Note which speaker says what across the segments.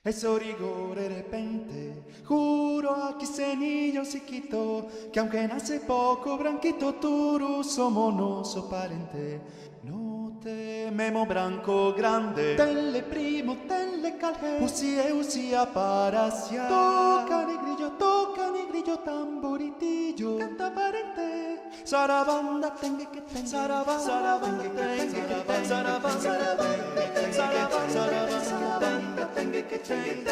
Speaker 1: Eso rigore repente, juro a chi se niño si quitó, que aunque nace poco branquito turu, somos noso parente. No tememo branco grande, tenle primo, tenle calje, usia para sia. Toca negrillo, tamboritillo, canta parente. Sarabanda tengue que tengue, sarabanda tengue que tengue, sarabanda tengue que tengue.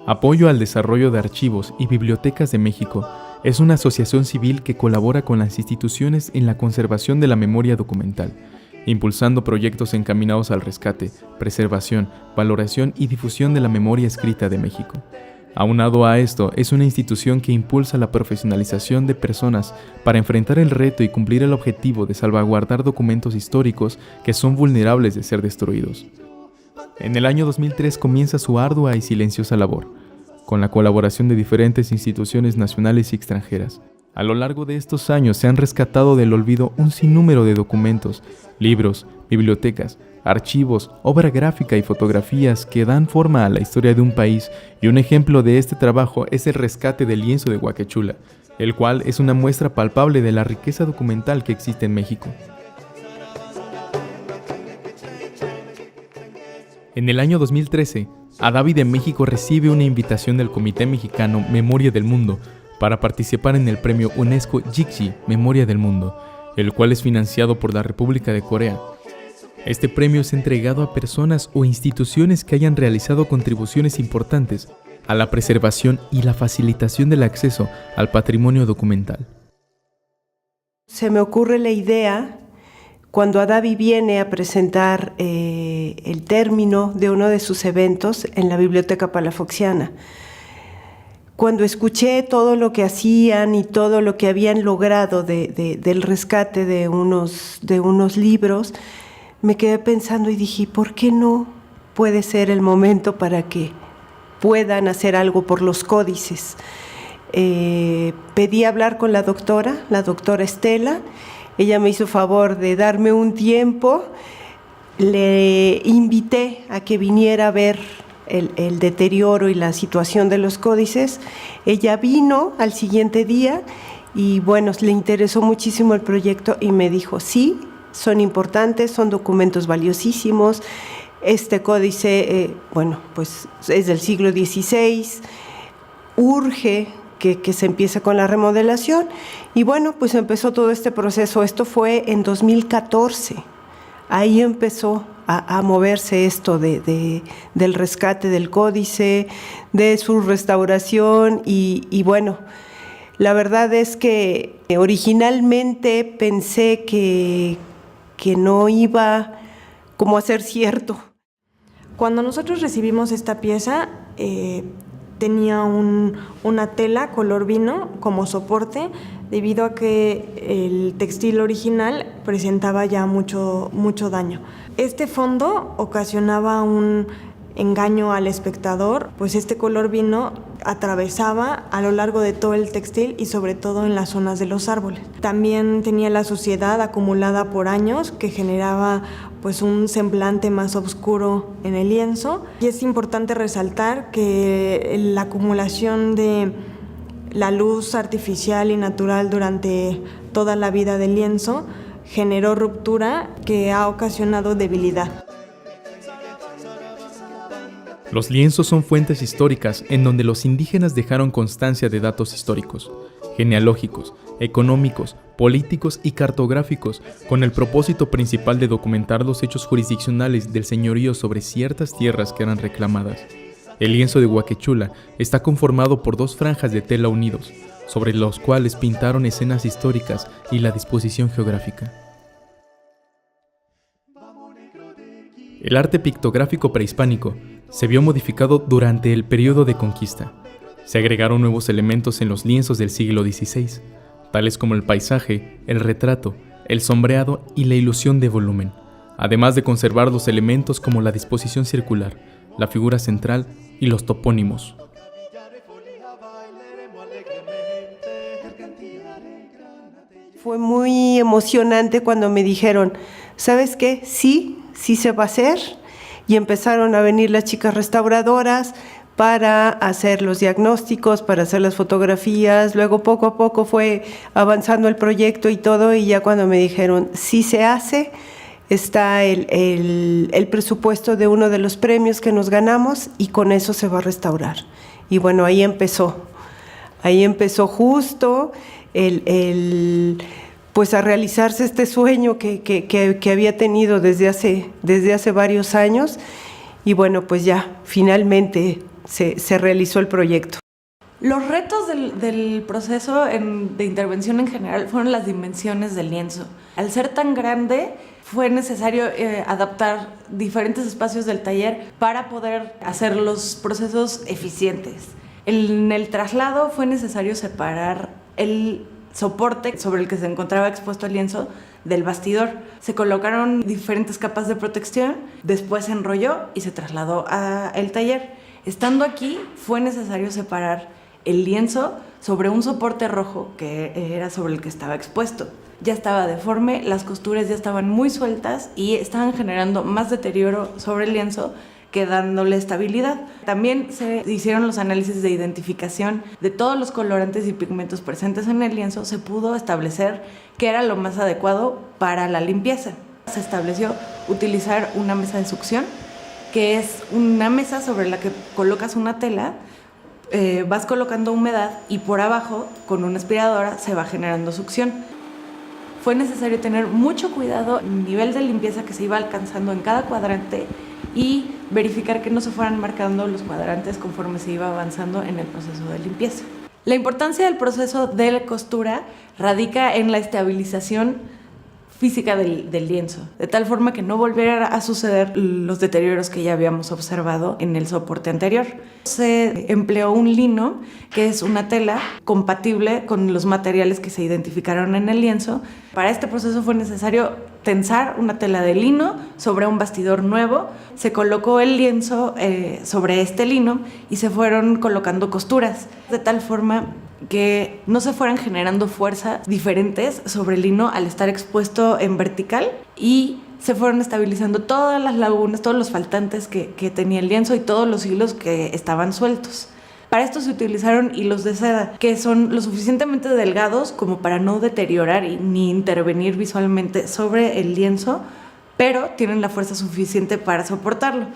Speaker 2: Apoyo al Desarrollo de Archivos y Bibliotecas de México es una asociación civil que colabora con las instituciones en la conservación de la memoria documental, impulsando proyectos encaminados al rescate, preservación, valoración y difusión de la memoria escrita de México. Aunado a esto, es una institución que impulsa la profesionalización de personas para enfrentar el reto y cumplir el objetivo de salvaguardar documentos históricos que son vulnerables de ser destruidos. En el año 2003 comienza su ardua y silenciosa labor, con la colaboración de diferentes instituciones nacionales y extranjeras. A lo largo de estos años se han rescatado del olvido un sinnúmero de documentos, libros, bibliotecas, archivos, obra gráfica y fotografías que dan forma a la historia de un país, y un ejemplo de este trabajo es el rescate del lienzo de Huacachula, el cual es una muestra palpable de la riqueza documental que existe en México. En el año 2013, Adabi de México recibe una invitación del Comité Mexicano Memoria del Mundo para participar en el premio UNESCO Jikji Memoria del Mundo, el cual es financiado por la República de Corea. Este premio es entregado a personas o instituciones que hayan realizado contribuciones importantes a la preservación y la facilitación del acceso al patrimonio documental.
Speaker 3: Se me ocurre la idea cuando Adabi viene a presentar el término de uno de sus eventos en la Biblioteca Palafoxiana. Cuando escuché todo lo que hacían y todo lo que habían logrado del rescate de unos libros, me quedé pensando y dije, ¿por qué no puede ser el momento para que puedan hacer algo por los códices? Pedí hablar con la doctora Estela. Ella me hizo favor de darme un tiempo. Le invité a que viniera a ver el deterioro y la situación de los códices. Ella vino al siguiente día y bueno, le interesó muchísimo el proyecto y me dijo, sí, son importantes, son documentos valiosísimos. Este códice, pues es del siglo XVI, urge que se empiece con la remodelación y bueno, pues empezó todo este proceso. Esto fue en 2014, ahí empezó a moverse esto del rescate del códice, de su restauración y bueno, la verdad es que originalmente pensé que no iba como a ser cierto.
Speaker 4: Cuando nosotros recibimos esta pieza, tenía una tela color vino como soporte, debido a que el textil original presentaba ya mucho daño. Este fondo ocasionaba un engaño al espectador, pues este color vino atravesaba a lo largo de todo el textil y sobre todo en las zonas de los árboles. También tenía la suciedad acumulada por años que generaba pues un semblante más oscuro en el lienzo, y es importante resaltar que la acumulación de la luz artificial y natural durante toda la vida del lienzo generó ruptura que ha ocasionado debilidad.
Speaker 2: Los lienzos son fuentes históricas en donde los indígenas dejaron constancia de datos históricos, genealógicos, económicos, políticos y cartográficos, con el propósito principal de documentar los hechos jurisdiccionales del señorío sobre ciertas tierras que eran reclamadas. El lienzo de Huacachula está conformado por dos franjas de tela unidos, sobre los cuales pintaron escenas históricas y la disposición geográfica. El arte pictográfico prehispánico se vio modificado durante el periodo de conquista. Se agregaron nuevos elementos en los lienzos del siglo XVI, tales como el paisaje, el retrato, el sombreado y la ilusión de volumen, además de conservar los elementos como la disposición circular, la figura central y los topónimos.
Speaker 3: Fue muy emocionante cuando me dijeron, ¿sabes qué? Sí se va a hacer. y empezaron a venir las chicas restauradoras para hacer los diagnósticos, para hacer las fotografías. Luego poco a poco fue avanzando el proyecto y todo, y ya cuando me dijeron sí se hace, está el presupuesto de uno de los premios que nos ganamos y con eso se va a restaurar. Y bueno, ahí empezó justo pues a realizarse este sueño que había tenido desde hace varios años, y bueno, pues ya finalmente se realizó el proyecto.
Speaker 5: Los retos del proceso de intervención en general fueron las dimensiones del lienzo. Al ser tan grande, fue necesario adaptar diferentes espacios del taller para poder hacer los procesos eficientes. En el traslado fue necesario separar el soporte sobre el que se encontraba expuesto el lienzo del bastidor. Se colocaron diferentes capas de protección, después se enrolló y se trasladó al taller. Estando aquí, fue necesario separar el lienzo sobre un soporte rojo que era sobre el que estaba expuesto. Ya estaba deforme, las costuras ya estaban muy sueltas y estaban generando más deterioro sobre el lienzo que dándole estabilidad. También se hicieron los análisis de identificación de todos los colorantes y pigmentos presentes en el lienzo. Se pudo establecer qué era lo más adecuado para la limpieza. Se estableció utilizar una mesa de succión, que es una mesa sobre la que colocas una tela, vas colocando humedad y por abajo, con una aspiradora, se va generando succión. Fue necesario tener mucho cuidado en el nivel de limpieza que se iba alcanzando en cada cuadrante y verificar que no se fueran marcando los cuadrantes conforme se iba avanzando en el proceso de limpieza. La importancia del proceso de la costura radica en la estabilización física del lienzo, de tal forma que no volviera a suceder los deterioros que ya habíamos observado en el soporte anterior. Se empleó un lino, que es una tela compatible con los materiales que se identificaron en el lienzo. Para este proceso fue necesario tensar una tela de lino sobre un bastidor nuevo. Se colocó el lienzo sobre este lino y se fueron colocando costuras, de tal forma que no se fueran generando fuerzas diferentes sobre el lino al estar expuesto en vertical, y se fueron estabilizando todas las lagunas, todos los faltantes que tenía el lienzo y todos los hilos que estaban sueltos. Para esto se utilizaron hilos de seda, que son lo suficientemente delgados como para no deteriorar ni intervenir visualmente sobre el lienzo, pero tienen la fuerza suficiente para soportarlo.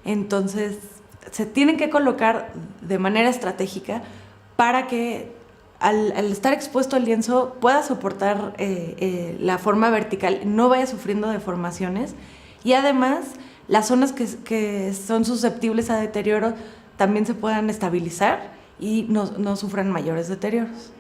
Speaker 5: Entonces, se tienen que colocar de manera estratégica para que al estar expuesto el lienzo pueda soportar la forma vertical, no vaya sufriendo deformaciones, y además las zonas que son susceptibles a deterioro también se puedan estabilizar y no sufran mayores deterioros.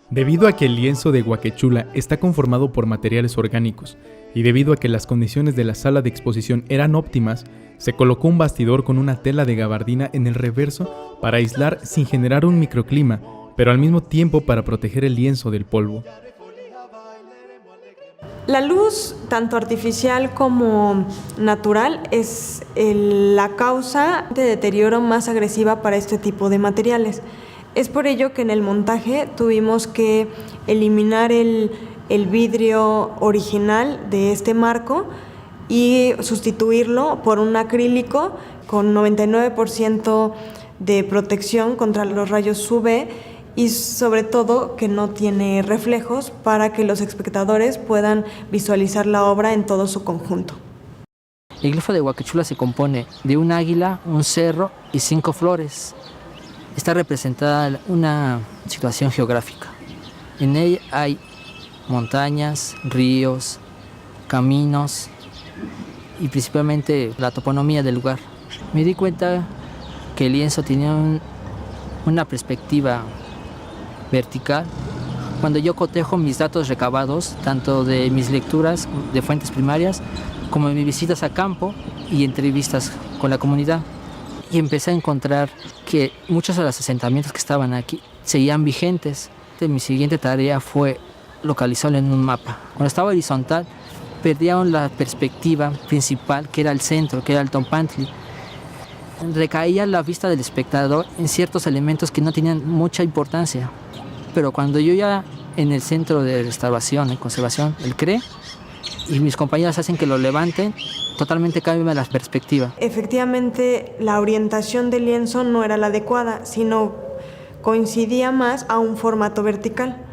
Speaker 2: Debido a que el lienzo de Huaquechula está conformado por materiales orgánicos y debido a que las condiciones de la sala de exposición eran óptimas, se colocó un bastidor con una tela de gabardina en el reverso para aislar sin generar un microclima, pero al mismo tiempo para proteger el lienzo del polvo.
Speaker 4: La luz, tanto artificial como natural, es la causa de deterioro más agresiva para este tipo de materiales. Es por ello que en el montaje tuvimos que eliminar el vidrio original de este marco y sustituirlo por un acrílico con 99% de protección contra los rayos UV y sobre todo que no tiene reflejos para que los espectadores puedan visualizar la obra en todo su conjunto.
Speaker 6: El glifo de Huaquechula se compone de un águila, un cerro y 5 flores. Está representada una situación geográfica. En ella hay montañas, ríos, caminos y principalmente la toponomía del lugar. Me di cuenta que el lienzo tenía una perspectiva vertical. Cuando yo cotejo mis datos recabados, tanto de mis lecturas de fuentes primarias como de mis visitas a campo y entrevistas con la comunidad, y empecé a encontrar que muchos de los asentamientos que estaban aquí seguían vigentes. Mi siguiente tarea fue localizarlo en un mapa. Cuando estaba horizontal, perdían la perspectiva principal, que era el centro, que era el Tompantli. Recaía la vista del espectador en ciertos elementos que no tenían mucha importancia. Pero cuando yo ya en el centro de restauración y conservación, el CRE, y mis compañeras hacen que lo levanten, totalmente cambia la perspectiva.
Speaker 4: Efectivamente, la orientación del lienzo no era la adecuada, sino coincidía más a un formato vertical.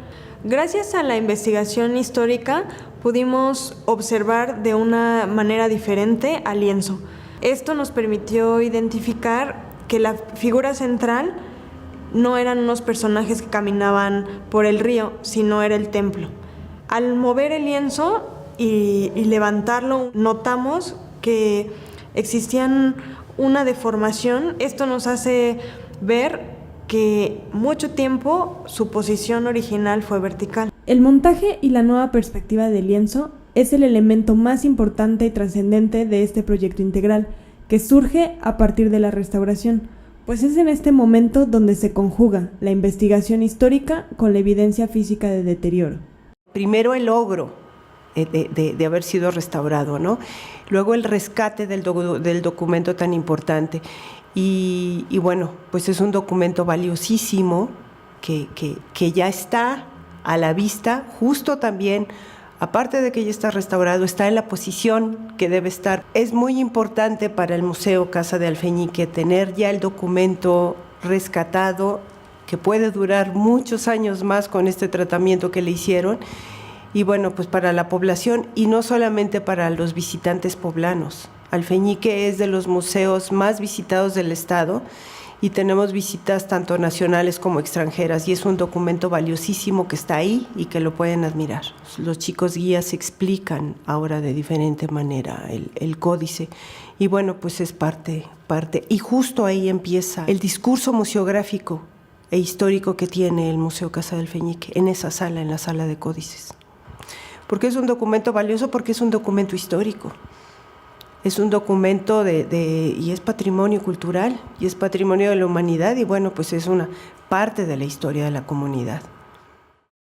Speaker 4: Gracias a la investigación histórica, pudimos observar de una manera diferente al lienzo. Esto nos permitió identificar que la figura central no eran unos personajes que caminaban por el río, sino era el templo. Al mover el lienzo y levantarlo, notamos que existían una deformación. Esto nos hace ver que mucho tiempo su posición original fue vertical.
Speaker 7: El montaje y la nueva perspectiva del lienzo es el elemento más importante y trascendente de este proyecto integral, que surge a partir de la restauración, pues es en este momento donde se conjuga la investigación histórica con la evidencia física de deterioro.
Speaker 3: Primero el logro de haber sido restaurado, ¿no? Luego el rescate del documento tan importante. Y bueno, pues es un documento valiosísimo que ya está a la vista, justo también, aparte de que ya está restaurado, está en la posición que debe estar. Es muy importante para el Museo Casa de Alfeñique tener ya el documento rescatado, que puede durar muchos años más con este tratamiento que le hicieron, y bueno, pues para la población y no solamente para los visitantes poblanos. Alfeñique es de los museos más visitados del estado y tenemos visitas tanto nacionales como extranjeras, y es un documento valiosísimo que está ahí y que lo pueden admirar. Los chicos guías explican ahora de diferente manera el códice, y bueno, pues es parte, y justo ahí empieza el discurso museográfico e histórico que tiene el Museo Casa de Alfeñique, en esa sala, en la sala de códices. Porque es un documento valioso, porque es un documento histórico. Es un documento y es patrimonio cultural, y es patrimonio de la humanidad, y bueno, pues es una parte de la historia de la comunidad.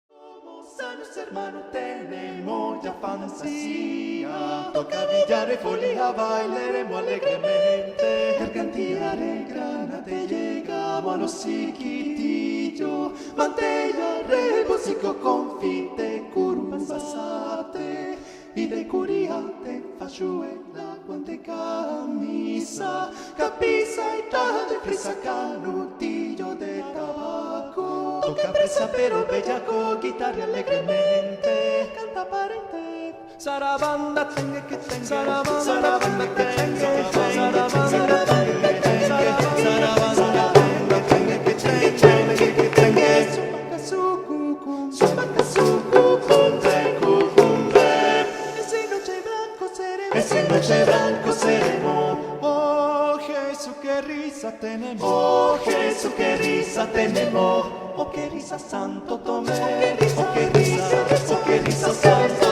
Speaker 1: Somos años, hermano, tenemos ya fantasía. Toca billar y folía, bailaremos alegremente. Gargantilla grana, te llegamos a los chiquitillos. Mantella, rebosico, confite, curvas, basate. Y de curiate, fasciuela, guante, camisa, capisa y traje, frisa, canutillo de tabaco. Toca presa pero bellaco, guitarra alegremente, canta parente. Sarabanda tengue que tengue, sarabanda tengue, sarabanda tengue que tengue, sarabanda tengue que tengue. Supaca sucu, cumbe, cucumbe. Ese noche blanco seremos. Oh Jesús, qué risa tenemos. Oh Jesús, qué risa tenemos. Oh qué risa Santo Tomé. Oh qué risa Santo